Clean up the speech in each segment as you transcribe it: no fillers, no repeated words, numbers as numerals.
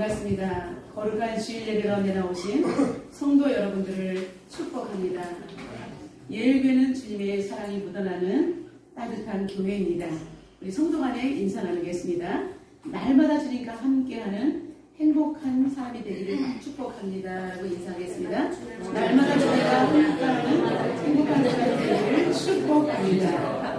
반갑습니다. 거룩한 주일 예배로 내나오신 성도 여러분들을 축복합니다. 예일교회는 주님의 사랑이 묻어나는 따뜻한 교회입니다. 우리 성도 간에 인사 나누겠습니다. 날마다 주님과 함께하는 행복한 사람이 되기를 축복합니다. 라고 인사하겠습니다. 날마다 주님과 함께하는 행복한 사람이 되기를 축복합니다.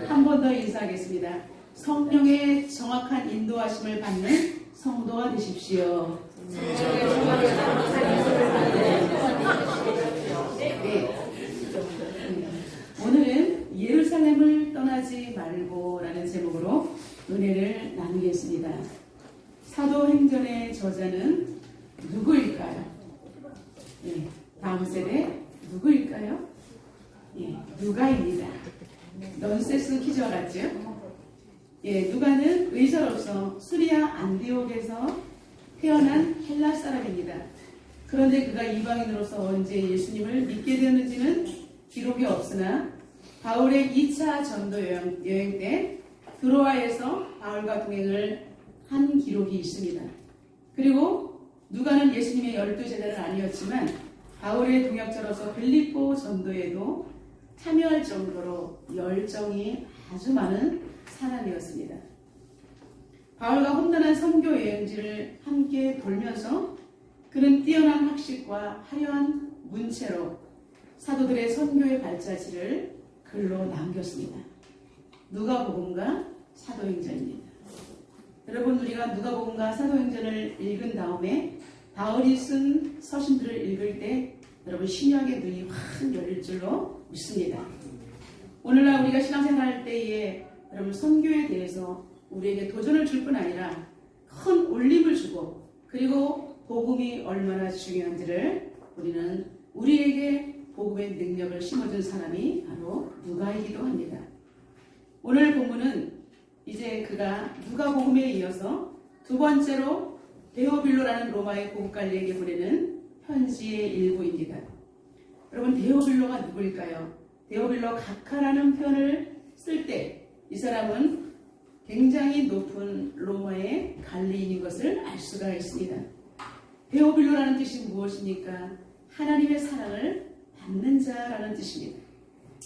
한 번 더 인사하겠습니다. 성령의 정확한 인도하심을 받는 성도가 되십시오. 네. 오늘은 예루살렘을 떠나지 말고 라는 제목으로 은혜를 나누겠습니다. 사도행전의 저자는 누구일까요? 네. 다음 세대 누구일까요? 예, 누가입니다. 넌센스 퀴즈와 같죠? 예, 누가는 의사로서 수리아 안디옥에서 태어난 헬라 사람입니다. 그런데 그가 이방인으로서 언제 예수님을 믿게 되었는지는 기록이 없으나 바울의 2차 전도 여행 때 드로아에서 바울과 동행을 한 기록이 있습니다. 그리고 누가는 예수님의 12제자는 아니었지만 바울의 동역자로서 빌립보 전도에도 참여할 정도로 열정이 아주 많은 사람이었습니다. 바울과 험난한 선교 여행지를 함께 돌면서 그는 뛰어난 학식과 화려한 문체로 사도들의 선교의 발자취를 글로 남겼습니다. 누가복음과 사도행전입니다. 여러분, 우리가 누가복음과 사도행전을 읽은 다음에 바울이 쓴 서신들을 읽을 때 여러분 신약의 눈이 확 열릴 줄로 믿습니다. 오늘날 우리가 신앙생활할 때에 여러분 선교에 대해서 우리에게 도전을 줄 뿐 아니라 큰 울림을 주고 그리고 복음이 얼마나 중요한지를 우리는 우리에게 복음의 능력을 심어준 사람이 바로 누가이기도 합니다. 오늘 본문은 이제 그가 누가복음에 이어서 두 번째로 데오빌로라는 로마의 고국관리에게 보내는 편지의 일부입니다. 여러분, 데오빌로가 누구일까요? 데오빌로 각하라는 표현을 쓸 때 이 사람은 굉장히 높은 로마의 관리인인 것을 알 수가 있습니다. 데오빌로라는 뜻이 무엇입니까? 하나님의 사랑을 받는 자라는 뜻입니다.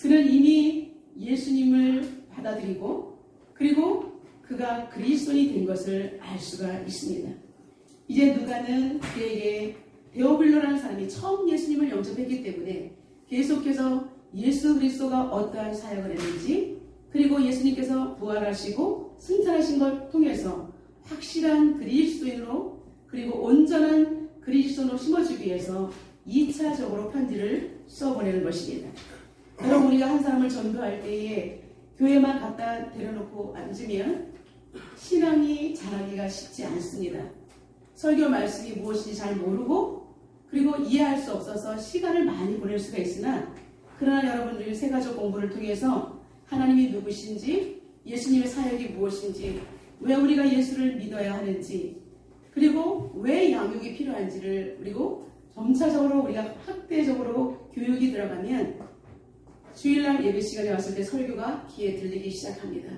그는 이미 예수님을 받아들이고 그리고 그가 그리스도인이 된 것을 알 수가 있습니다. 이제 누가는 그에게 데오빌로라는 사람이 처음 예수님을 영접했기 때문에 계속해서 예수 그리스도가 어떠한 사역을 했는지 그리고 예수님께서 부활하시고 승천하신 걸 통해서 확실한 그리스도인으로 그리고 온전한 그리스도인으로 심어주기 위해서 2차적으로 편지를 써보내는 것입니다. 여러분, 우리가 한 사람을 전도할 때에 교회만 갖다 데려놓고 앉으면 신앙이 자라기가 쉽지 않습니다. 설교 말씀이 무엇인지 잘 모르고 그리고 이해할 수 없어서 시간을 많이 보낼 수가 있으나 그러나 여러분들이 새가족 공부를 통해서 하나님이 누구신지 예수님의 사역이 무엇인지 왜 우리가 예수를 믿어야 하는지 그리고 왜 양육이 필요한지를 그리고 점차적으로 우리가 확대적으로 교육이 들어가면 주일날 예배 시간에 왔을 때 설교가 귀에 들리기 시작합니다.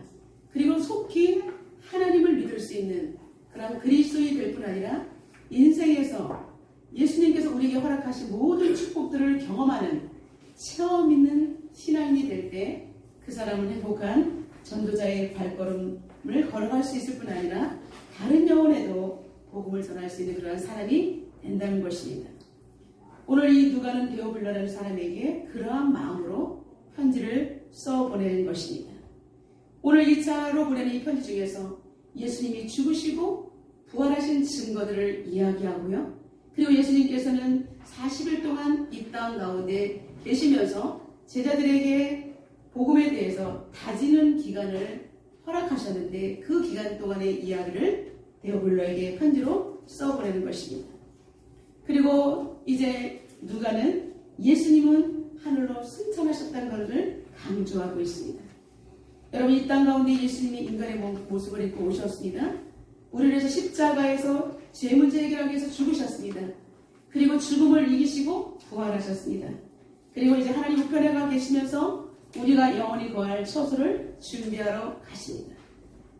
그리고 속히 하나님을 믿을 수 있는 그런 그리스도인이 될 뿐 아니라 인생에서 예수님께서 우리에게 허락하신 모든 축복들을 경험하는 체험 있는 신앙인이 될 때 그 사람은 행복한 전도자의 발걸음을 걸어갈 수 있을 뿐 아니라 다른 영혼에도 복음을 전할 수 있는 그러한 사람이 된다는 것입니다. 오늘 이 누가는 데오빌로라는 사람에게 그러한 마음으로 편지를 써보내는 것입니다. 오늘 2차로 보내는 이 편지 중에서 예수님이 죽으시고 부활하신 증거들을 이야기하고요. 그리고 예수님께서는 40일 동안 이 땅 가운데 계시면서 제자들에게 복음에 대해서 다지는 기간을 허락하셨는데 그 기간 동안의 이야기를 데오빌로에게 편지로 써보내는 것입니다. 그리고 이제 누가는 예수님은 하늘로 승천하셨다는 것을 강조하고 있습니다. 여러분, 이 땅 가운데 예수님이 인간의 모습을 입고 오셨습니다. 우리를 위해서 십자가에서 죄 문제 해결하기 위해서 죽으셨습니다. 그리고 죽음을 이기시고 부활하셨습니다. 그리고 이제 하나님 우편에 가 계시면서 우리가 영원히 거할 처소를 준비하러 가십니다.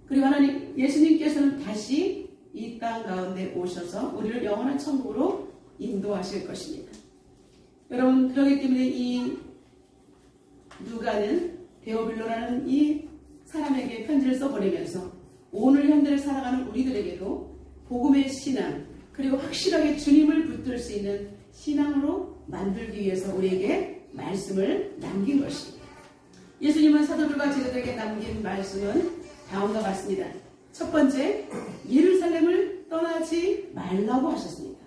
그리고 하나님 예수님께서는 다시 이 땅 가운데 오셔서 우리를 영원한 천국으로 인도하실 것입니다. 여러분, 그렇기 때문에 이 누가는 데오빌로라는 이 사람에게 편지를 써보내면서 오늘 현대를 살아가는 우리들에게도 복음의 신앙, 그리고 확실하게 주님을 붙들 수 있는 신앙으로 만들기 위해서 우리에게 말씀을 남긴 것입니다. 예수님은 사도들과 제자들에게 남긴 말씀은 다음과 같습니다. 첫 번째, 예루살렘을 떠나지 말라고 하셨습니다.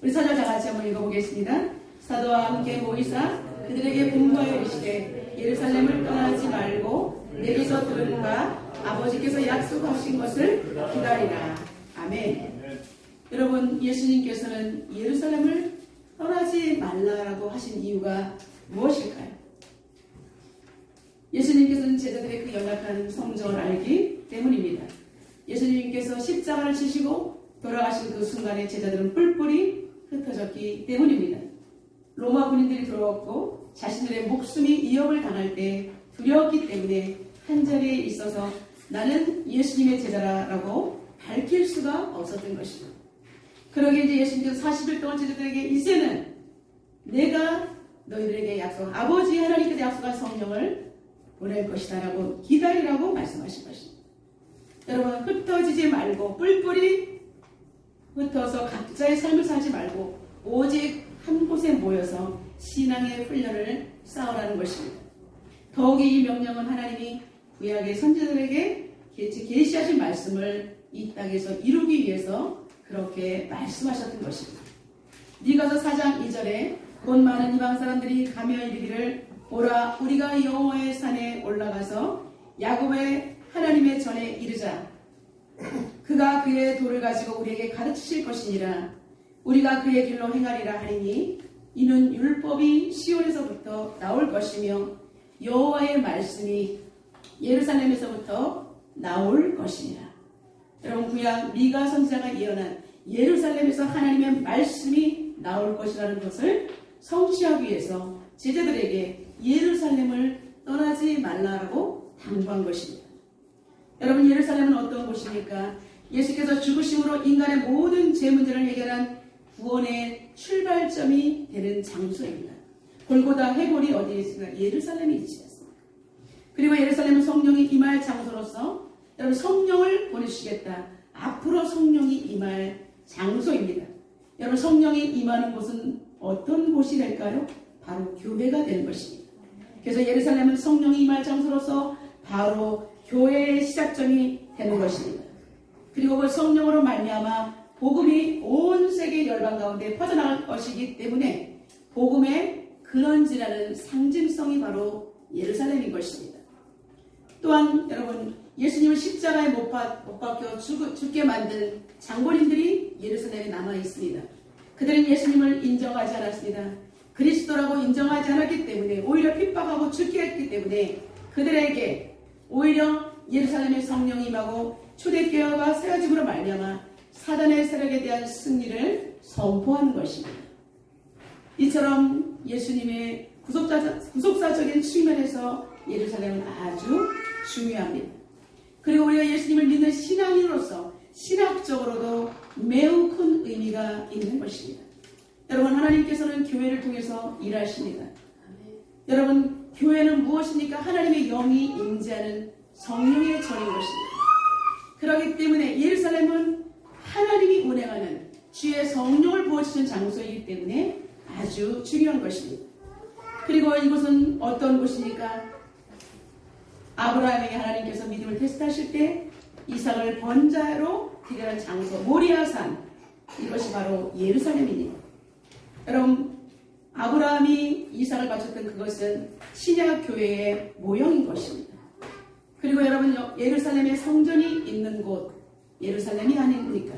우리 사절 다 같이 한번 읽어보겠습니다. 사도와 함께 모이사 그들에게 분부하여 이르시되 예루살렘을 떠나지 말고 내게서 들은 바 아버지께서 약속하신 것을 기다리라. 아멘. 여러분, 예수님께서는 예루살렘을 떠나지 말라라고 하신 이유가 무엇일까요? 예수님께서는 제자들의 그 연약한 성정을 알기 때문입니다. 예수님께서 십자가를 지시고 돌아가신 그 순간에 제자들은 뿔뿔이 흩어졌기 때문입니다. 로마 군인들이 들어왔고 자신들의 목숨이 위협을 당할 때 두려웠기 때문에 한자리에 있어서 나는 예수님의 제자라고 밝힐 수가 없었던 것입니다. 그러기에 이제 예수님께서 40일 동안 제자들에게 이제는 내가 너희들에게 아버지 하나님께서 약속한 성령을 보낼 것이다 라고 기다리라고 말씀하신 것입니다. 여러분, 흩어지지 말고 뿔뿔이 흩어서 각자의 삶을 살지 말고 오직 한 곳에 모여서 신앙의 훈련을 쌓으라는 것입니다. 더욱이 이 명령은 하나님이 구약의 선지자들에게 계시하신 말씀을 이 땅에서 이루기 위해서 그렇게 말씀하셨던 것입니다. 미가서 4장 2절에 곧 많은 이방 사람들이 가며 이르기를 오라 우리가 여호와의 산에 올라가서 야곱의 하나님의 전에 이르자. 그가 그의 돌을 가지고 우리에게 가르치실 것이니라. 우리가 그의 길로 행하리라 하리니 이는 율법이 시온에서부터 나올 것이며 여호와의 말씀이 예루살렘에서부터 나올 것이니라. 여러분, 구약 미가 선지자가 예언한 예루살렘에서 하나님의 말씀이 나올 것이라는 것을 성취하기 위해서 제자들에게 예루살렘을 떠나지 말라라고 당부한 것입니다. 여러분, 예루살렘은 어떤 곳입니까? 예수께서 죽으심으로 인간의 모든 죄 문제를 해결한 구원의 출발점이 되는 장소입니다. 골고다 해골이 어디에 있습니까? 예루살렘에 위치했습니다. 그리고 예루살렘은 성령이 임할 장소로서 여러분 성령을 보내주시겠다. 앞으로 성령이 임할 장소입니다. 여러분, 성령이 임하는 곳은 어떤 곳이 될까요? 바로 교회가 되는 것입니다. 그래서 예루살렘은 성령이 임할 장소로서 바로 교회의 시작점이 되는 것입니다. 그리고 그 성령으로 말미암아 복음이 온 세계 열방 가운데 퍼져나갈 것이기 때문에 복음의 근원지라는 상징성이 바로 예루살렘인 것입니다. 또한 여러분, 예수님을 십자가에 못 박혀 죽게 만든 장본인들이 예루살렘에 남아 있습니다. 그들은 예수님을 인정하지 않았습니다. 그리스도라고 인정하지 않았기 때문에 오히려 핍박하고 죽게 했기 때문에 그들에게 오히려 예루살렘의 성령이 임하고 초대교회가 세워짐으로 말미암아 사단의 세력에 대한 승리를 선포하는 것입니다. 이처럼 예수님의 구속사적인 측면에서 예루살렘은 아주 중요합니다. 그리고 우리가 예수님을 믿는 신앙인으로서 신학적으로도 매우 큰 의미가 있는 것입니다. 여러분, 하나님께서는 교회를 통해서 일하십니다. 여러분, 교회는 무엇입니까? 하나님의 영이 임재하는 성령의 전인 것입니다. 그렇기 때문에 예루살렘은 하나님이 운행하는 주의 성령을 부어주시는 장소이기 때문에 아주 중요한 것입니다. 그리고 이곳은 어떤 곳입니까? 아브라함에게 하나님께서 믿음을 테스트하실 때 이삭을 번자로 드리는 장소 모리아산, 이것이 바로 예루살렘입니다. 여러분, 아브라함이 이삭을 바쳤던 그것은 신약 교회의 모형인 것입니다. 그리고 여러분, 예루살렘에 성전이 있는 곳 예루살렘이 아닙니까?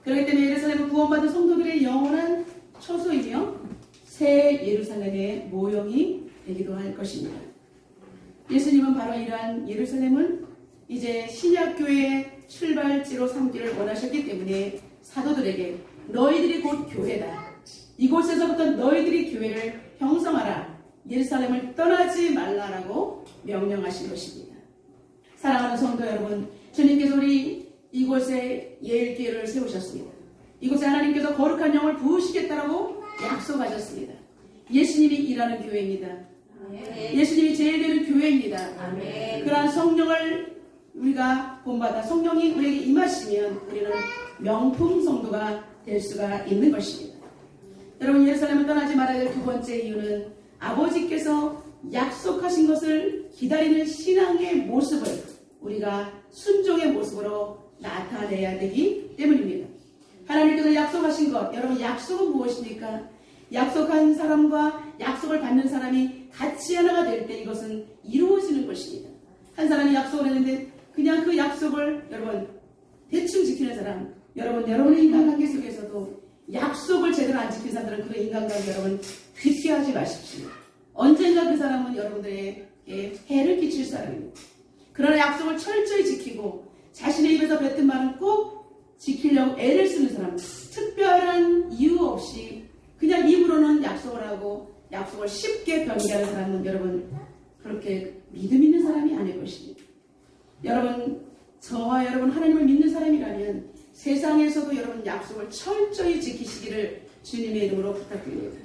그렇기 때문에 예루살렘은 구원받은 성도들의 영원한 처소이며 새 예루살렘의 모형이 되기도 할 것입니다. 예수님은 바로 이러한 예루살렘은 이제 신약교회의 출발지로 삼기를 원하셨기 때문에 사도들에게 너희들이 곧 교회다. 이곳에서부터 너희들이 교회를 형성하라. 예루살렘을 떠나지 말라라고 명령하신 것입니다. 사랑하는 성도 여러분, 주님께서 우리 이곳에 예일교회를 세우셨습니다. 이곳에 하나님께서 거룩한 영을 부으시겠다라고 약속하셨습니다. 예수님이 일하는 교회입니다. 예수님이 제일되는 교회입니다. 그러한 성령을 우리가 본받아 성령이 우리에게 임하시면 우리는 명품 성도가 될 수가 있는 것입니다. 여러분, 예루살렘을 떠나지 말아야 될 두 번째 이유는 아버지께서 약속하신 것을 기다리는 신앙의 모습을 우리가 순종의 모습으로 나타내야 되기 때문입니다. 하나님께서 약속하신 것, 여러분, 약속은 무엇입니까? 약속한 사람과 약속을 받는 사람이 같이 하나가 될 때 이것은 이루어지는 것입니다. 한 사람이 약속을 했는데 그냥 그 약속을 여러분 대충 지키는 사람, 여러분의 인간관계 속에서도 약속을 제대로 안 지킨 사람들은 그 인간관계 여러분 기피하지 마십시오. 언젠가 그 사람은 여러분들에게 해를 끼칠 사람입니다. 그러나 약속을 철저히 지키고 자신의 입에서 뱉은 말은 꼭 지키려고 애를 쓰는 사람, 특별한 이유 없이 그냥 입으로는 약속을 하고 약속을 쉽게 변개하는 사람은 여러분 그렇게 믿음 있는 사람이 아닐 것입니다. 여러분, 저와 여러분 하나님을 믿는 사람이라면 세상에서도 여러분 약속을 철저히 지키시기를 주님의 이름으로 부탁드립니다.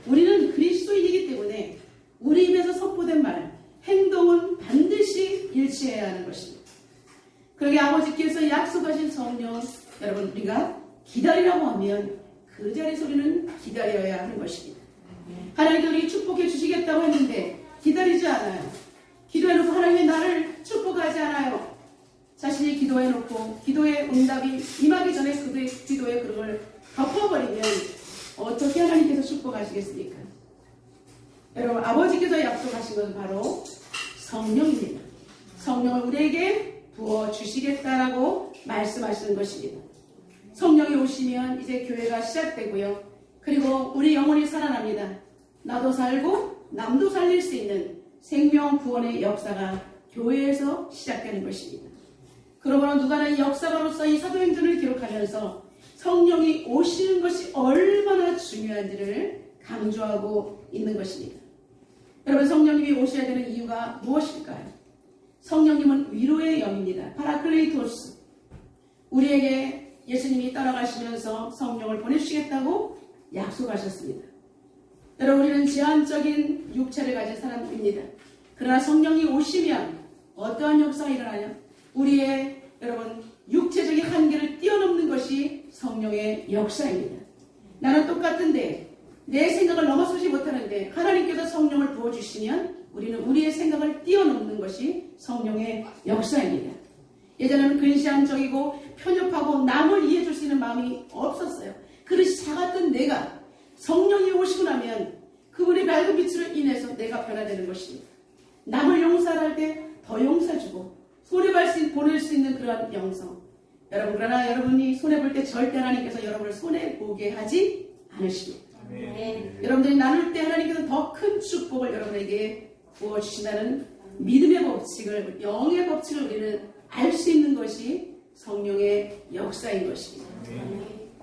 우리는 그리스도인이기 때문에 우리 입에서 선포된 말, 행동은 반드시 일치해야 하는 것입니다. 그러게 아버지께서 약속하신 성령, 여러분 우리가 기다리라고 하면 그 자리에서 우리는 기다려야 하는 것입니다. 하나님께 우리 축복해 주시겠다고 했는데 기다리지 않아요. 기도해놓고 하나님이 나를 축복하지 않아요. 자신이 기도해놓고 기도의 응답이 임하기 전에 그의 기도의 그릇을 덮어버리면 어떻게 하나님께서 축복하시겠습니까? 여러분, 아버지께서 약속하신 것은 바로 성령입니다. 성령을 우리에게 부어주시겠다라고 말씀하시는 것입니다. 성령이 오시면 이제 교회가 시작되고요. 그리고 우리 영혼이 살아납니다. 나도 살고 남도 살릴 수 있는 생명 구원의 역사가 교회에서 시작되는 것입니다. 그러므로 누가는 역사가로서 이 사도행전을 기록하면서 성령이 오시는 것이 얼마나 중요한지를 강조하고 있는 것입니다. 여러분, 성령님이 오셔야 되는 이유가 무엇일까요? 성령님은 위로의 영입니다. 파라클레이토스. 우리에게 예수님이 따라가시면서 성령을 보내주시겠다고 약속하셨습니다. 여러분, 우리는 제한적인 육체를 가진 사람입니다. 그러나 성령이 오시면 어떠한 역사가 일어나냐? 우리의 여러분 육체적인 한계를 뛰어넘는 것이 성령의 역사입니다. 나는 똑같은데 내 생각을 넘어서지 못하는데 하나님께서 성령을 부어주시면 우리는 우리의 생각을 뛰어넘는 것이 성령의 역사입니다. 예전에는 근시안적이고 편협하고 남을 이해해 줄 수 있는 마음이 없었어요. 그릇이 작았던 내가 성령이 오시고 나면 그분의 밝은 빛으로 인해서 내가 변화되는 것입니다. 남을 용서할 때 더 용서주고 손해볼 보낼 수 있는 그런 영성. 여러분, 그러나 여러분이 손해볼 때 절대 하나님께서 여러분을 손해보게 하지 않으십니다. 여러분들이 나눌 때 하나님께서 더 큰 축복을 여러분에게 부어주신다는 믿음의 법칙을, 영의 법칙을 우리는 알 수 있는 것이 성령의 역사인 것입니다.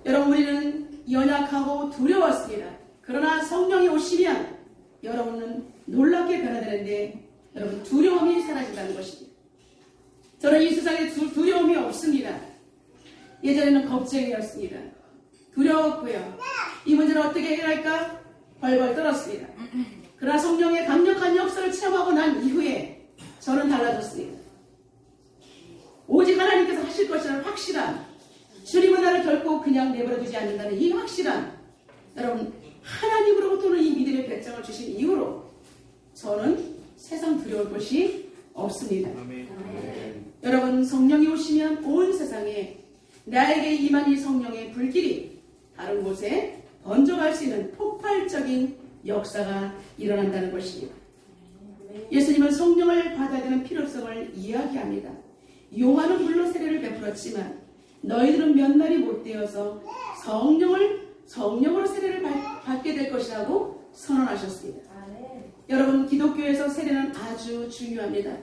여러분, 우리는 연약하고 두려웠습니다. 그러나 성령이 오시면 여러분은 놀랍게 변화되는데 여러분 두려움이 사라진다는 것입니다. 저는 이 세상에 두려움이 없습니다. 예전에는 걱정이었습니다. 두려웠고요. 이 문제를 어떻게 해결할까 벌벌 떨었습니다. 그러나 성령의 강력한 역사를 체험하고 난 이후에 저는 달라졌습니다. 오직 하나님께서 하실 것이라는 확실한, 주님은 나를 결코 그냥 내버려두지 않는다는 이 확실한, 여러분 하나님으로부터는 이 믿음의 배짱을 주신 이후로 저는 세상 두려울 것이 없습니다. 아멘. 여러분, 성령이 오시면 온 세상에 나에게 임한 이 성령의 불길이 다른 곳에 번져갈 수 있는 폭발적인 역사가 일어난다는 것입니다. 예수님은 성령을 받아야 되는 필요성을 이야기합니다. 요한은 물로 세례를 베풀었지만 너희들은 몇 날이 못 되어서 성령으로 세례를 받게 될 것이라고 선언하셨습니다. 여러분, 기독교에서 세례는 아주 중요합니다.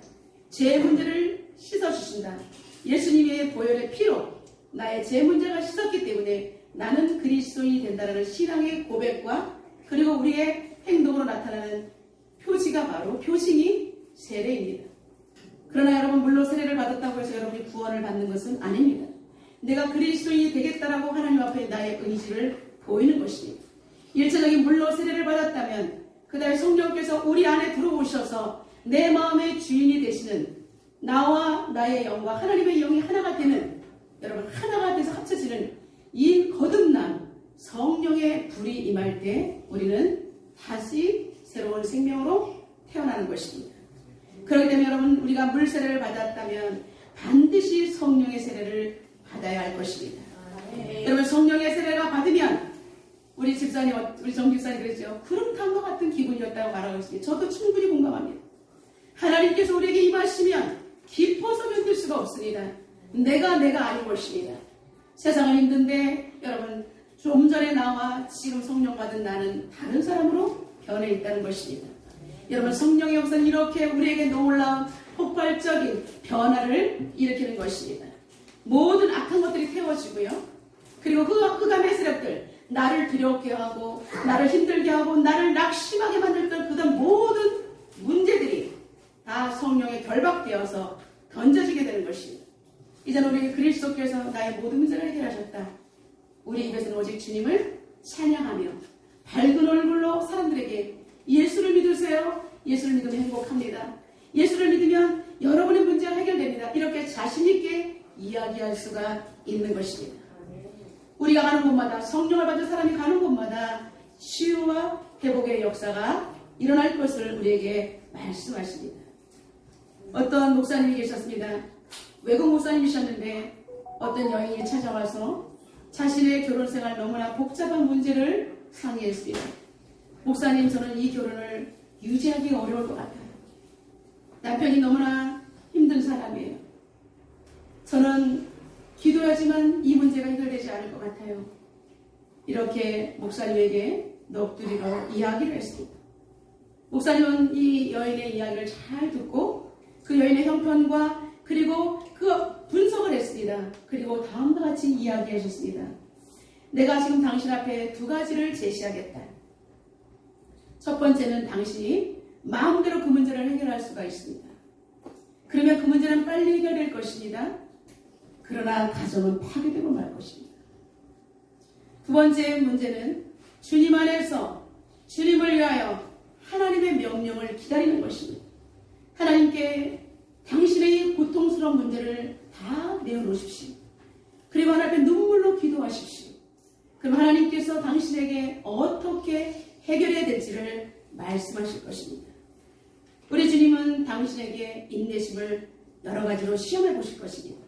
죄 문제를 씻어주신다. 예수님의 보혈의 피로 나의 죄 문제가 씻었기 때문에 나는 그리스도인이 된다는 신앙의 고백과 그리고 우리의 행동으로 나타나는 표지가 바로 표징이 세례입니다. 그러나 여러분, 물로 세례를 받았다고 해서 여러분이 구원을 받는 것은 아닙니다. 내가 그리스도인이 되겠다라고 하나님 앞에 나의 의지를 보이는 것입니다. 일차적인 물로 세례를 받았다면 그 다음에 성령께서 우리 안에 들어오셔서 내 마음의 주인이 되시는, 나와 나의 영과 하나님의 영이 하나가 되는, 여러분 하나가 돼서 합쳐지는 이 거듭남, 성령의 불이 임할 때 우리는 다시 새로운 생명으로 태어나는 것입니다. 그렇기 때문에 여러분, 우리가 물 세례를 받았다면 반드시 성령의 세례를 받아야 할 것입니다. 여러분, 성령의 세례가 받으면 우리 집사님, 우리 정 집사님 그랬죠. 구름탄과 같은 기분이었다고 말하고 있습니다. 저도 충분히 공감합니다. 하나님께서 우리에게 임하시면 깊어서 견딜 수가 없습니다. 내가 아닌 것입니다. 세상은 힘든데 여러분, 좀 전에 나와 지금 성령 받은 나는 다른 사람으로 변해 있다는 것입니다. 여러분, 성령의 역사는 이렇게 우리에게 놀라운 폭발적인 변화를 일으키는 것입니다. 모든 악한 것들이 태워지고요. 그리고 흑암의 세력들, 나를 두렵게 하고 나를 힘들게 하고 나를 낙심하게 만들던 그런 모든 문제들이 다 성령에 결박되어서 던져지게 되는 것입니다. 이제는 우리 그리스도께서 나의 모든 문제를 해결하셨다. 우리 입에서는 오직 주님을 찬양하며 밝은 얼굴로 사람들에게 예수를 믿으세요. 예수를 믿으면 행복합니다. 예수를 믿으면 여러분의 문제가 해결됩니다. 이렇게 자신있게 이야기할 수가 있는 것입니다. 우리가 가는 곳마다, 성령을 받은 사람이 가는 곳마다 치유와 회복의 역사가 일어날 것을 우리에게 말씀하십니다. 어떤 목사님이 계셨습니다. 외국 목사님이셨는데 어떤 여인이 찾아와서 자신의 결혼생활 너무나 복잡한 문제를 상의했습니다. 목사님, 저는 이 결혼을 유지하기 어려울 것 같아요. 남편이 너무나 힘든 사람이에요. 저는 기도하지만 이 문제가 해결되지 않을 것 같아요. 이렇게 목사님에게 넋두리로 이야기를 했습니다. 목사님은 이 여인의 이야기를 잘 듣고 그 여인의 형편과 그리고 그 분석을 했습니다. 그리고 다음과 같이 이야기하셨습니다. 내가 지금 당신 앞에 두 가지를 제시하겠다. 첫 번째는 당신이 마음대로 그 문제를 해결할 수가 있습니다. 그러면 그 문제는 빨리 해결될 것입니다. 그러나 가정은 파괴되고 말 것입니다. 두 번째 문제는 주님 안에서 주님을 위하여 하나님의 명령을 기다리는 것입니다. 하나님께 당신의 고통스러운 문제를 다 내어놓으십시오. 그리고 하나님 앞에 눈물로 기도하십시오. 그럼 하나님께서 당신에게 어떻게 해결해야 될지를 말씀하실 것입니다. 우리 주님은 당신에게 인내심을 여러 가지로 시험해 보실 것입니다.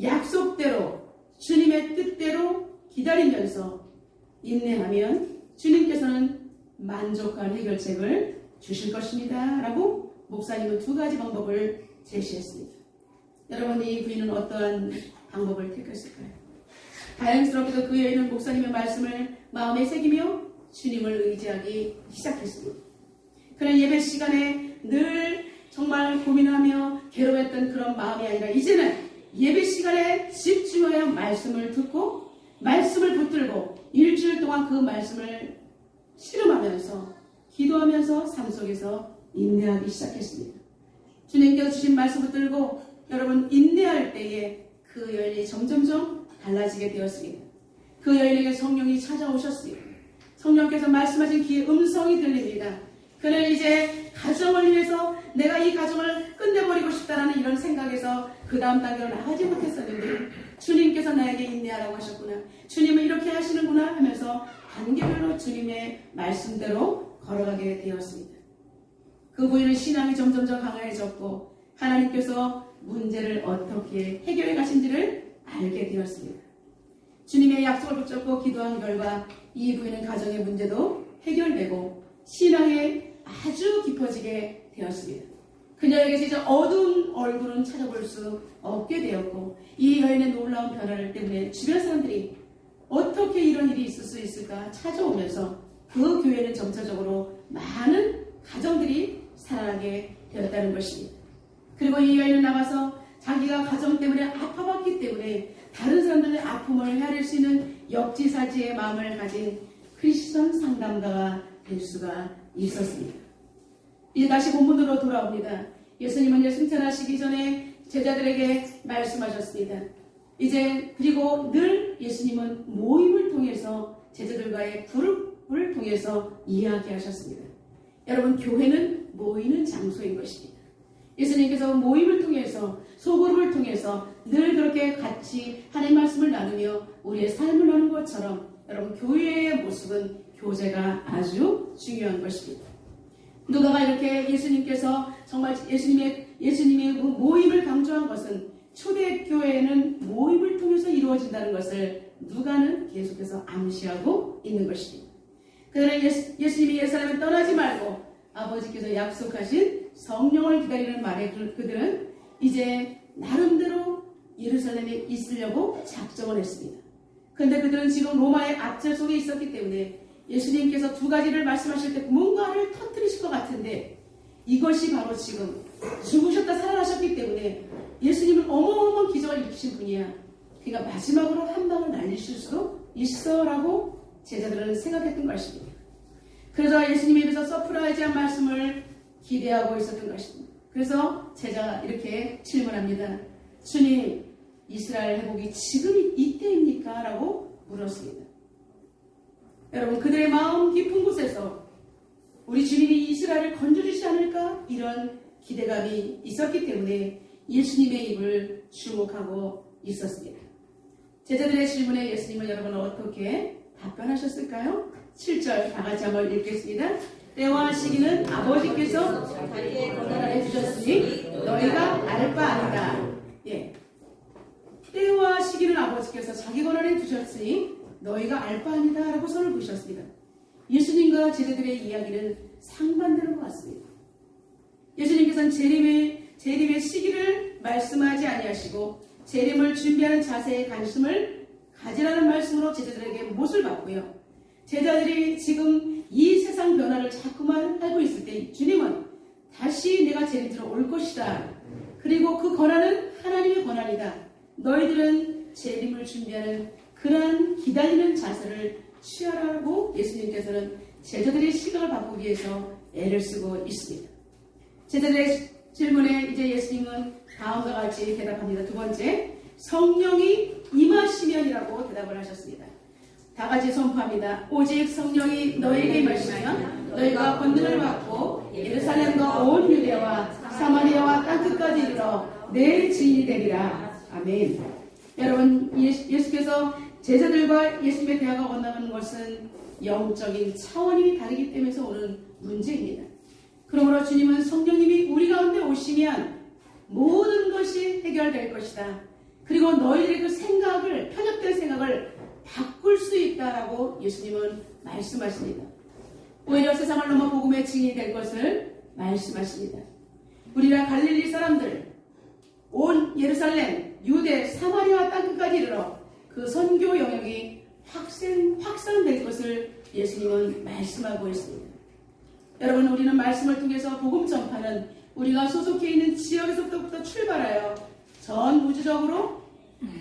약속대로 주님의 뜻대로 기다리면서 인내하면 주님께서는 만족한 해결책을 주실 것입니다. 라고 목사님은 두 가지 방법을 제시했습니다. 여러분, 이 부인은 어떠한 방법을 택했을까요? 다행스럽게도 그 여인은 목사님의 말씀을 마음에 새기며 주님을 의지하기 시작했습니다. 그런 예배 시간에 늘 정말 고민하며 괴로웠던 그런 마음이 아니라 이제는 예배 시간에 집중하여 말씀을 듣고 말씀을 붙들고 일주일 동안 그 말씀을 실험하면서 기도하면서 삶 속에서 인내하기 시작했습니다. 주님께서 주신 말씀 붙들고 여러분, 인내할 때에 그 여인이 점점점 달라지게 되었습니다. 그 여인에게 성령이 찾아오셨습니다. 성령께서 말씀하신 귀의 음성이 들립니다. 그는 이제 가정을 위해서 내가 이 가정을 끝내버리고 싶다라는 이런 생각에서 그 다음 단계로 나가지 못했었는데 주님께서 나에게 인내하라고 하셨구나, 주님은 이렇게 하시는구나 하면서 단계별로 주님의 말씀대로 걸어가게 되었습니다. 그 부인은 신앙이 점점점 강해졌고 하나님께서 문제를 어떻게 해결해 가신지를 알게 되었습니다. 주님의 약속을 붙잡고 기도한 결과 이 부인은 가정의 문제도 해결되고 신앙에 아주 깊어지게 되었습니다. 그녀에게서 이제 어두운 얼굴은 찾아볼 수 없게 되었고 이 여인의 놀라운 변화를 때문에 주변 사람들이 어떻게 이런 일이 있을 수 있을까 찾아오면서 그 교회는 점차적으로 많은 가정들이 살아나게 되었다는 것입니다. 그리고 이 여인은 나가서 자기가 가정 때문에 아파봤기 때문에 다른 사람들의 아픔을 헤아릴 수 있는 역지사지의 마음을 가진 크리스천 상담가가 될 수가 있었습니다. 이제 다시 본문으로 돌아옵니다. 예수님은 승천하시기 전에 제자들에게 말씀하셨습니다. 이제 그리고 늘 예수님은 모임을 통해서 제자들과의 그룹을 통해서 이야기하셨습니다. 여러분, 교회는 모이는 장소인 것입니다. 예수님께서 모임을 통해서 소그룹을 통해서 늘 그렇게 같이 하나님 말씀을 나누며 우리의 삶을 나누는 것처럼 여러분, 교회의 모습은 교제가 아주 중요한 것입니다. 누가가 이렇게 예수님께서 정말 예수님의 그 모임을 강조한 것은 초대교회는 모임을 통해서 이루어진다는 것을 누가는 계속해서 암시하고 있는 것입니다. 그러나 예수님이 예루살렘을 떠나지 말고 아버지께서 약속하신 성령을 기다리는 말에 그들은 이제 나름대로 예루살렘에 있으려고 작정을 했습니다. 그런데 그들은 지금 로마의 압제 속에 있었기 때문에 예수님께서 두 가지를 말씀하실 때 뭔가를 터뜨리실 것 같은데 이것이 바로 지금 죽으셨다 살아나셨기 때문에 예수님은 어마어마한 기적을 일으키신 분이야. 그러니까 마지막으로 한 방을 날리실 수도 있어라고 제자들은 생각했던 것입니다. 그래서 예수님에 대해서 서프라이즈한 말씀을 기대하고 있었던 것입니다. 그래서 제자가 이렇게 질문합니다. 주님, 이스라엘 회복이 지금 이때입니까? 라고 물었습니다. 여러분, 그들의 마음 깊은 곳에서 우리 주님이 이스라엘을 건져주시지 않을까? 이런 기대감이 있었기 때문에 예수님의 입을 주목하고 있었습니다. 제자들의 질문에 예수님은 여러분 어떻게 답변하셨을까요? 7절 다 같이 한번 읽겠습니다. 때와 시기는 아버지께서 자기의 권한에 주셨으니 너희가 알 바 아니다. 예. 때와 시기는 아버지께서 자기 권한에 두셨으니 너희가 알 바 아니다 라고 선을 그으셨습니다. 예수님과 제자들의 이야기는 상반되는 것 같습니다. 예수님께서는 재림의 시기를 말씀하지 아니하시고 재림을 준비하는 자세에 관심을 가지라는 말씀으로 제자들에게 못을 받고요. 제자들이 지금 이 세상 변화를 자꾸만 알고 있을 때 주님은 다시 내가 재림으로 올 것이다. 그리고 그 권한은 하나님의 권한이다. 너희들은 재림을 준비하는 그러한 기다리는 자세를 취하라고 예수님께서는 제자들의 시각을 바꾸기 위해서 애를 쓰고 있습니다. 제자들의 질문에 이제 예수님은 다음과 같이 대답합니다. 두 번째, 성령이 임하시면이라고 대답을 하셨습니다. 다 같이 선포합니다. 오직 성령이 너에게 임하시면 너희가 권능을 받고 예루살렘과 온 유대와 사마리아와 땅끝까지 이르러 내 증인이 되리라. 아멘. 여러분, 예수께서 제자들과 예수님의 대화가 건너가는 것은 영적인 차원이 다르기 때문에 오는 문제입니다. 그러므로 주님은 성령님이 우리 가운데 오시면 모든 것이 해결될 것이다. 그리고 너희들의 그 생각을, 편협된 생각을 바꿀 수 있다라고 예수님은 말씀하십니다. 오히려 세상을 넘어 복음의 증인이 될 것을 말씀하십니다. 우리나 갈릴리 사람들, 온 예루살렘, 유대, 사마리아 땅끝까지 이르러 그 선교 영역이 확산될 것을 예수님은 말씀하고 있습니다. 여러분, 우리는 말씀을 통해서 복음 전파는 우리가 소속해 있는 지역에서부터 출발하여 전 우주적으로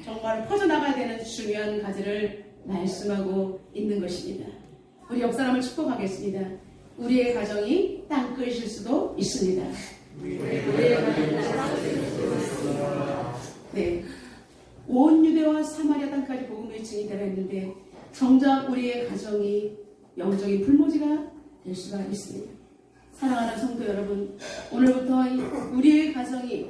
정말 퍼져나가야 되는 중요한 과제를 말씀하고 있는 것입니다. 우리 옆 사람을 축복하겠습니다. 우리의 가정이 땅끝일 수도 있습니다. 네, 온 유대와 사마리아 땅까지 복음의 증인이 되라 했는데 정작 우리의 가정이 영적인 불모지가 될 수가 있습니다. 사랑하는 성도 여러분, 오늘부터 우리의 가정이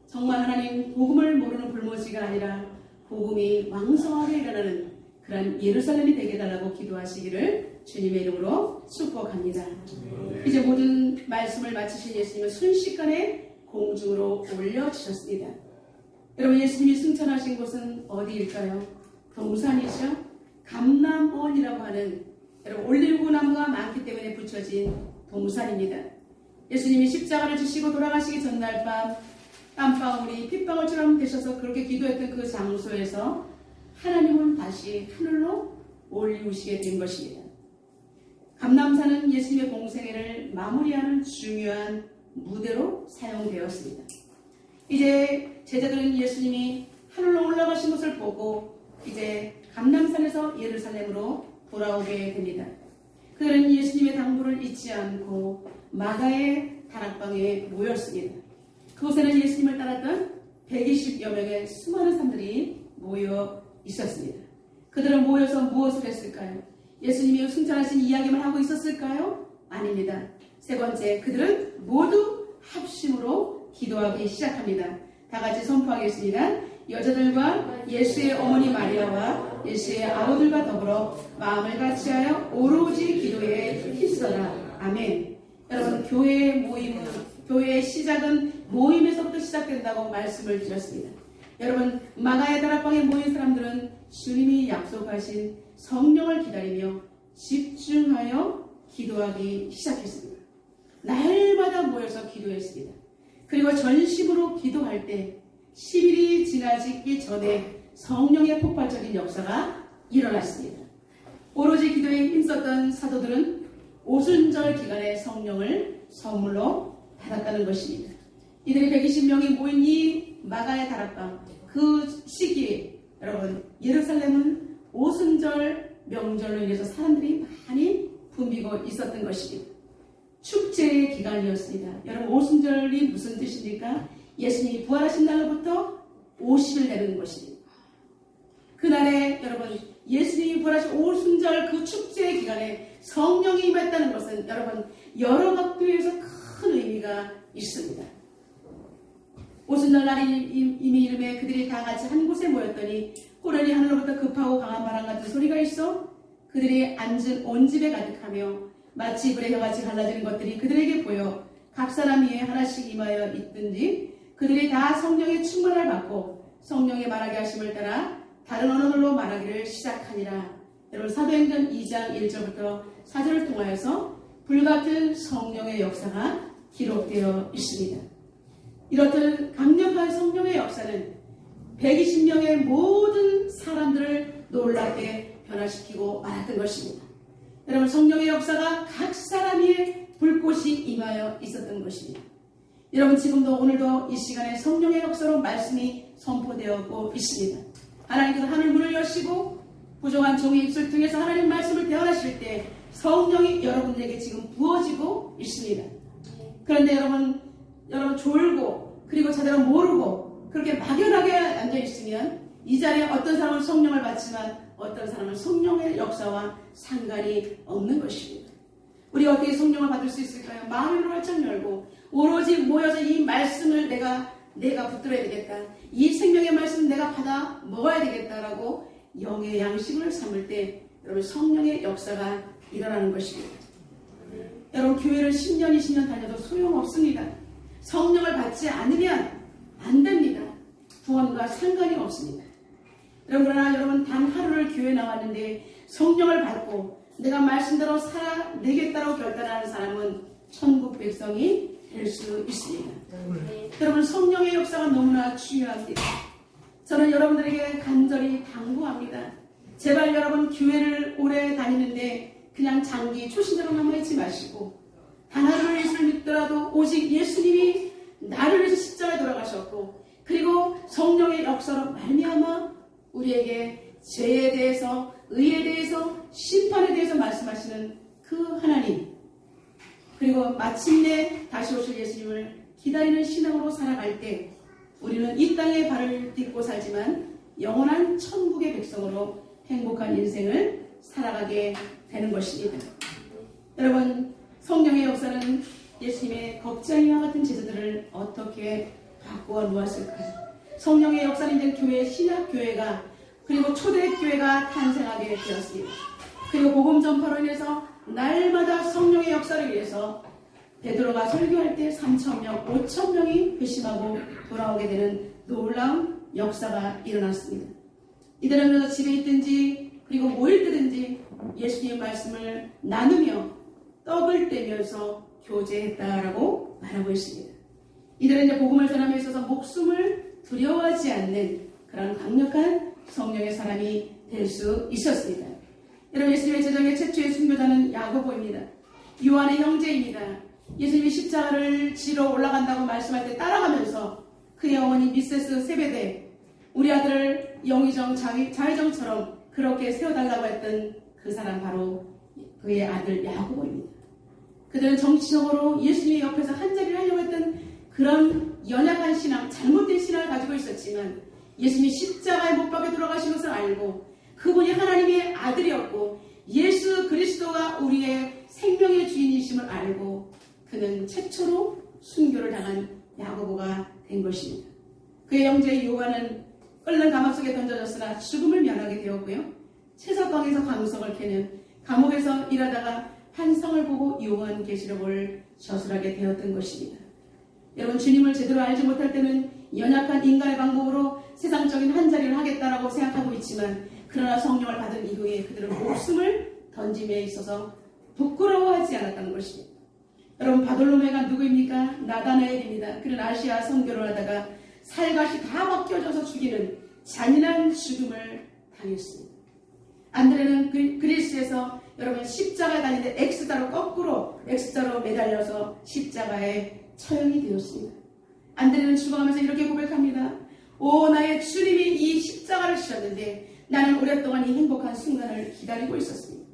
정말 하나님 복음을 모르는 불모지가 아니라 복음이 왕성하게 일어나는 그런 예루살렘이 되게 해달라고 기도하시기를 주님의 이름으로 축복합니다. 이제 모든 말씀을 마치신 예수님은 순식간에 공중으로 올려주셨습니다. 여러분, 예수님이 승천하신 곳은 어디일까요? 동산이죠. 감람원이라고 하는, 여러분, 올리브 나무가 많기 때문에 붙여진 동산입니다. 예수님이 십자가를 지시고 돌아가시기 전날 밤 땀방울이 핏방울처럼 되셔서 그렇게 기도했던 그 장소에서 하나님은 다시 하늘로 올리우시게 된 것입니다. 감람산은 예수님의 공생애를 마무리하는 중요한 무대로 사용되었습니다. 이제 제자들은 예수님이 하늘로 올라가신 것을 보고 이제 감람산에서 예루살렘으로 돌아오게 됩니다. 그들은 예수님의 당부를 잊지 않고 마가의 다락방에 모였습니다. 그곳에는 예수님을 따랐던 120여 명의 수많은 사람들이 모여 있었습니다. 그들은 모여서 무엇을 했을까요? 예수님이 승천하신 이야기만 하고 있었을까요? 아닙니다. 세 번째, 그들은 모두 합심으로 기도하기 시작합니다. 다 같이 선포하겠습니다. 여자들과 예수의 어머니 마리아와 예수의 아우들과 더불어 마음을 같이하여 오로지 기도에 힘써라. 아멘. 여러분, 교회의 시작은 모임에서부터 시작된다고 말씀을 드렸습니다. 여러분, 마가의 다락방에 모인 사람들은 주님이 약속하신 성령을 기다리며 집중하여 기도하기 시작했습니다. 날마다 모여서 기도했습니다. 그리고 전심으로 기도할 때 10일이 지나기 전에 성령의 폭발적인 역사가 일어났습니다. 오로지 기도에 힘썼던 사도들은 오순절 기간에 성령을 선물로 받았다는 것입니다. 이들이 120명이 모인 이 마가의 다락방, 그 시기에 여러분, 예루살렘은 오순절 명절로 인해서 사람들이 많이 붐비고 있었던 것입니다. 축제의 기간이었습니다. 여러분, 오순절이 무슨 뜻입니까? 예수님이 부활하신 날로부터 50일 되는 것입니다. 그날에 여러분, 예수님이 부활하신 오순절 그 축제의 기간에 성령이 임했다는 것은 여러분, 여러 각도에서 큰 의미가 있습니다. 오순절 날이 이미 이름에 그들이 다 같이 한 곳에 모였더니 호련히 하늘로부터 급하고 강한 바람 같은 소리가 있어 그들이 앉은 온 집에 가득하며 마치 불의 혀같이 갈라지는 것들이 그들에게 보여 각 사람 위에 하나씩 임하여 있든지 그들이 다 성령의 충만을 받고 성령의 말하게 하심을 따라 다른 언어로 말하기를 시작하니라. 여러분, 사도행전 2장 1절부터 4절을 통하여서 불같은 성령의 역사가 기록되어 있습니다. 이렇듯 강력한 성령의 역사는 120명의 모든 사람들을 놀랍게 변화시키고 말았던 것입니다. 여러분, 성령의 역사가 각 사람 위에 불꽃이 임하여 있었던 것입니다. 여러분, 지금도 오늘도 이 시간에 성령의 역사로 말씀이 선포되었고 있습니다. 하나님께서 하늘 문을 여시고 부정한 종의 입술 통해서 하나님 말씀을 대언하실 때 성령이 여러분에게 지금 부어지고 있습니다. 그런데 여러분 졸고 그리고 제대로 모르고 그렇게 막연하게 앉아있으면 이 자리에 어떤 사람은 성령을 받지만 어떤 사람은 성령의 역사와 상관이 없는 것입니다. 우리가 어떻게 성령을 받을 수 있을까요? 마음을 활짝 열고 오로지 모여서 이 말씀을 내가 붙들어야 되겠다. 이 생명의 말씀 내가 받아 먹어야 되겠다라고 영의 양식을 삼을 때 여러분, 성령의 역사가 일어나는 것입니다. 여러분, 교회를 10년, 20년 다녀도 소용없습니다. 성령을 받지 않으면 안 됩니다. 구원과 상관이 없습니다. 그러나 여러분, 단 하루를 교회 나왔는데 성령을 받고 내가 말씀대로 살아내겠다고 결단하는 사람은 천국 백성이 될 수 있습니다. 여러분, 성령의 역사가 너무나 중요합니다. 저는 여러분들에게 간절히 당부합니다. 제발 여러분, 교회를 오래 다니는데 그냥 장기 초신자로 남아있지 마시고 단 하루를 예수를 믿더라도 오직 예수님이 나를 위해서 십자가에 돌아가셨고 그리고 성령의 역사로 말미암아 우리에게 죄에 대해서, 의에 대해서, 심판에 대해서 말씀하시는 그 하나님, 그리고 마침내 다시 오실 예수님을 기다리는 신앙으로 살아갈 때 우리는 이 땅에 발을 딛고 살지만 영원한 천국의 백성으로 행복한 인생을 살아가게 되는 것입니다. 여러분, 성령의 역사는 예수님의 겁쟁이와 같은 제자들을 어떻게 바꾸어 놓았을까요? 성령의 역사는 이제 교회, 신약교회가 그리고 초대교회가 탄생하게 되었습니다. 그리고 복음 전파로 인해서 날마다 성령의 역사를 위해서 베드로가 설교할 때 3,000명, 5,000명이 회심하고 돌아오게 되는 놀라운 역사가 일어났습니다. 이들은 그래서 집에 있든지 그리고 모일 때든지 예수님의 말씀을 나누며 떡을 떼면서 교제했다라고 말하고 있습니다. 이들은 이제 복음을 전함에 있어서 목숨을 두려워하지 않는 그런 강력한 성령의 사람이 될 수 있었습니다. 여러분, 예수님의 제자의 최초의 순교자는 야고보입니다. 요한의 형제입니다. 예수님이 십자가를 지러 올라간다고 말씀할 때 따라가면서 그의 어머니 미세스 세베대, 우리 아들을 영의정 자의정처럼 그렇게 세워달라고 했던 그 사람 바로 그의 아들 야고보입니다. 그들은 정치적으로 예수님의 옆에서 한자리를 하려고 했던 그런 연약한 신앙, 잘못된 신앙을 가지고 있었지만 예수님이 십자가에 못 박혀 돌아가신 것을 알고 그분이 하나님의 아들이었고 예수 그리스도가 우리의 생명의 주인이심을 알고 그는 최초로 순교를 당한 야고보가 된 것입니다. 그의 형제 요한은 끓는 감옥 속에 던져졌으나 죽음을 면하게 되었고요. 채석강에서 광석을 캐는 감옥에서 일하다가 환상을 보고 요한계시록을 저술하게 되었던 것입니다. 여러분, 주님을 제대로 알지 못할 때는 연약한 인간의 방법으로 세상적인 한 자리를 하겠다라고 생각하고 있지만 그러나 성령을 받은 이후에 그들은 목숨을 던짐에 있어서 부끄러워하지 않았다는 것입니다. 여러분, 바돌로메가 누구입니까? 나다나엘입니다. 그는 아시아 선교를 하다가 살갗이 다 벗겨져서 죽이는 잔인한 죽음을 당했습니다. 안드레는 그리스에서 여러분 십자가에 달리는데 X자로 거꾸로 X자로 매달려서 십자가에 처형이 되었습니다. 안드레는 죽어가면서 이렇게 고백합니다. 오, 나의 주님이 이 십자가를 지셨는데 나는 오랫동안 이 행복한 순간을 기다리고 있었습니다.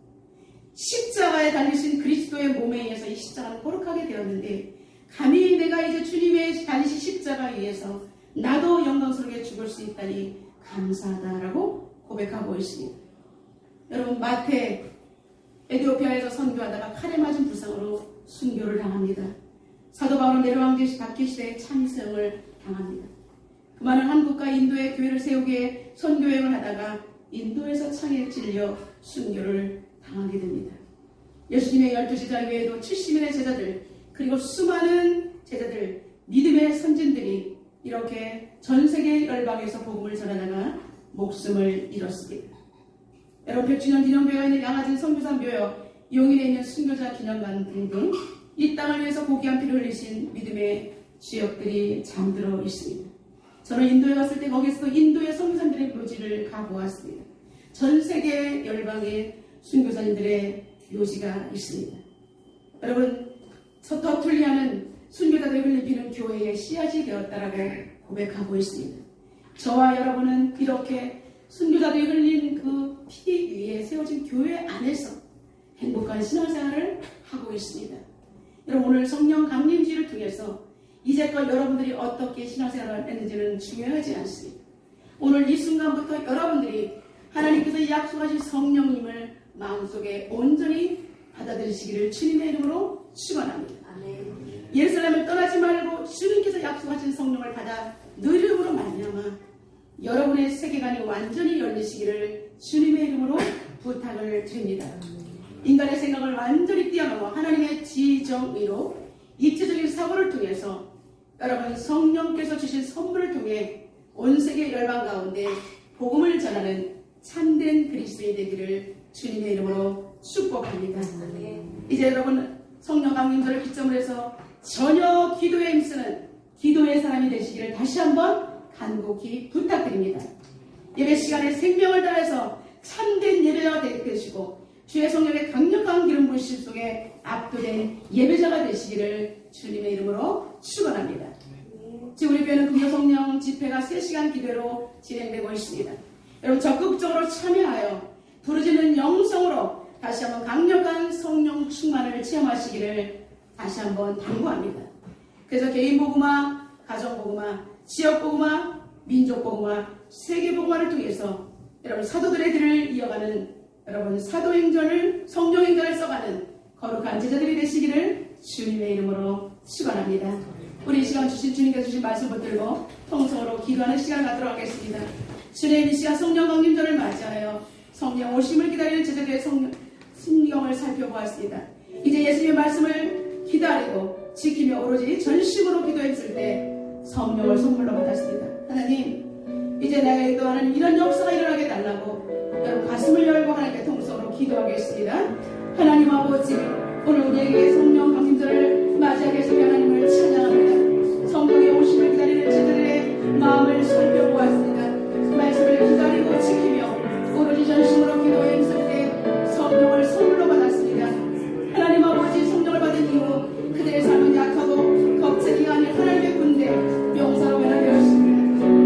십자가에 달리신 그리스도의 몸에 의해서 이 십자가는 거룩하게 되었는데 감히 내가 이제 주님의 달리신 십자가 위에서 나도 영광스럽게 죽을 수 있다니 감사하다라고 고백하고 있습니다. 여러분, 마태 에티오피아에서 선교하다가 칼에 맞은 부상으로 순교를 당합니다. 사도 바울은 네로 황제 박해 시대에 참생을 당합니다. 그 많은 한국과 인도의 교회를 세우기에 선교여행을 하다가 인도에서 창에 찔려 순교를 당하게 됩니다. 예수님의 12제자 외에도 70인의 제자들 그리고 수많은 제자들 믿음의 선진들이 이렇게 전세계 열방에서 복음을 전하다가 목숨을 잃었습니다. 여러분, 100주년 기념교회가 있는 양화진 선교사 묘역, 용인에 있는 순교자 기념관 등등 이 땅을 위해서 고귀한 피를 흘리신 믿음의 주역들이 잠들어 있습니다. 저는 인도에 갔을 때 거기서도 인도의 선교사님들의 묘지를 가보았습니다. 전 세계 열방의 순교사님들의 묘지가 있습니다. 여러분, 터툴리아는 순교자들이 흘린 피는 교회의 씨앗이 되었다라고 고백하고 있습니다. 저와 여러분은 이렇게 순교자들이 흘린 그 피 위에 세워진 교회 안에서 행복한 신앙생활을 하고 있습니다. 여러분, 오늘 성령 강림주의를 통해서 이제껏 여러분들이 어떻게 신앙생활을 했는지는 중요하지 않습니다. 오늘 이 순간부터 여러분들이 하나님께서 약속하신 성령님을 마음속에 온전히 받아들이시기를 주님의 이름으로 축원합니다. 예루살렘을 떠나지 말고 주님께서 약속하신 성령을 받아 누림으로 말미암아 여러분의 세계관이 완전히 열리시기를 주님의 이름으로 부탁을 드립니다. 인간의 생각을 완전히 뛰어넘어 하나님의 지정의로 입체적인 사고를 통해서 여러분 성령께서 주신 선물을 통해 온 세계 열방 가운데 복음을 전하는 참된 그리스도인이 되기를 주님의 이름으로 축복합니다. 이제 여러분 성령 강림절을 기점으로 해서 전혀 기도에 힘쓰는 기도의 사람이 되시기를 다시 한번 간곡히 부탁드립니다. 예배 시간에 생명을 다해서 참된 예배자가 되시고 주의 성령의 강력한 기름 부으심 속에 압도된 예배자가 되시기를 주님의 이름으로 축원합니다. 지금 우리 교회는 금요성령 집회가 3시간 기도로 진행되고 있습니다. 여러분 적극적으로 참여하여 부르짖는 영성으로 다시 한번 강력한 성령 충만을 체험하시기를 다시 한번 당부합니다. 그래서 개인 복음화, 가정 복음화, 지역 복음화, 민족 복음화, 세계 복음화를 통해서 여러분 사도들의 길을 이어가는 여러분 사도행전을 성령행전을 써가는 거룩한 제자들이 되시기를 주님의 이름으로 축원합니다. 우리 이 시간 주님께서 주신 말씀 붙들고 통성으로 기도하는 시간 갖도록 하겠습니다. 주님, 이 시간 성령 강림절을 맞이하여 성령 오심을 기다리는 제자들의 성경을 살펴보았습니다. 이제 예수님의 말씀을 기다리고 지키며 오로지 전심으로 기도했을 때 성령을 선물로 받았습니다. 하나님, 이제 내가 하나님 이런 역사가 일어나게 달라고 여러분 가슴을 열고 하나님께 통성으로 기도하겠습니다. 하나님 아버지, 오늘 우리에게 성령 강림절을 맞이하게 해서 하나님을 찬양합니다. 성령의 오심을 기다리는 제자들의 마음을 살펴보았습니다. 그 말씀을 기다리고 지키며 오로지 전심으로 기도에 힘쓸 때 성령을 선물로 받았습니다. 하나님 아버지, 성령을 받은 이후 그들의 삶은 약하고 겁쟁이가 아닌 하나님의 군대 명사로 변화되었습니다.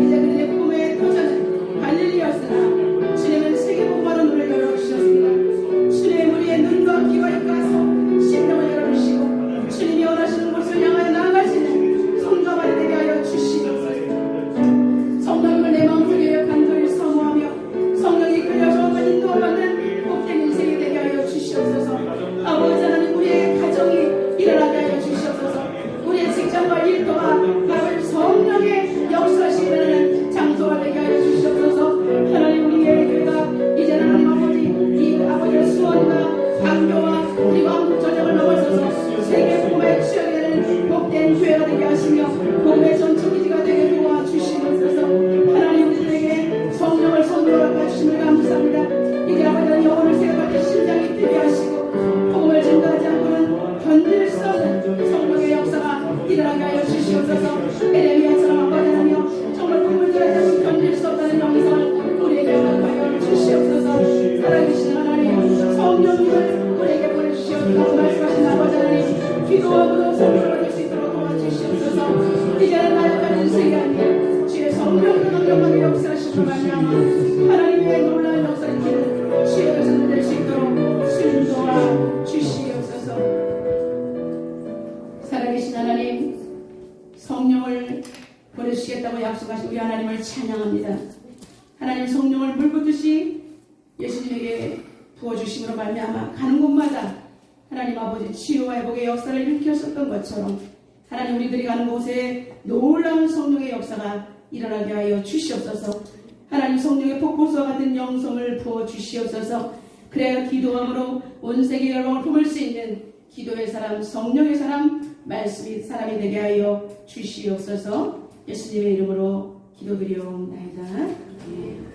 이제 그들의 꿈의 도전은 갈릴리였으나 주님은 세계복음화로 눈을 열어주셨습니다. 주님의 무리의 눈과 귀가 있가서 심령을 열어주시고 주님이 원하시는 곳을 향하여 나아갈 수 있는 성도가 되게 하여 것으로 말미암아 하나님의 놀라운 역사를 치유해서 누릴 수 있도록 순도와 주시옵소서. 살아계신 하나님, 성령을 보내주시겠다고 약속하신 우리 하나님을 찬양합니다. 하나님, 성령을 물붓듯이 예수님에게 부어주심으로 말미암아 가는 곳마다 하나님 아버지 치유와 회복의 역사를 일으켰었던 것처럼 하나님, 우리들이 가는 곳에 놀라운 성령의 역사가 일어나게 하여 주시옵소서. 하나님, 성령의 폭포수와 같은 영성을 부어주시옵소서. 그래야 기도함으로 온 세계 열방을 품을 수 있는 기도의 사람, 성령의 사람, 말씀의 사람이 되게 하여 주시옵소서. 예수님의 이름으로 기도드리옵나이다.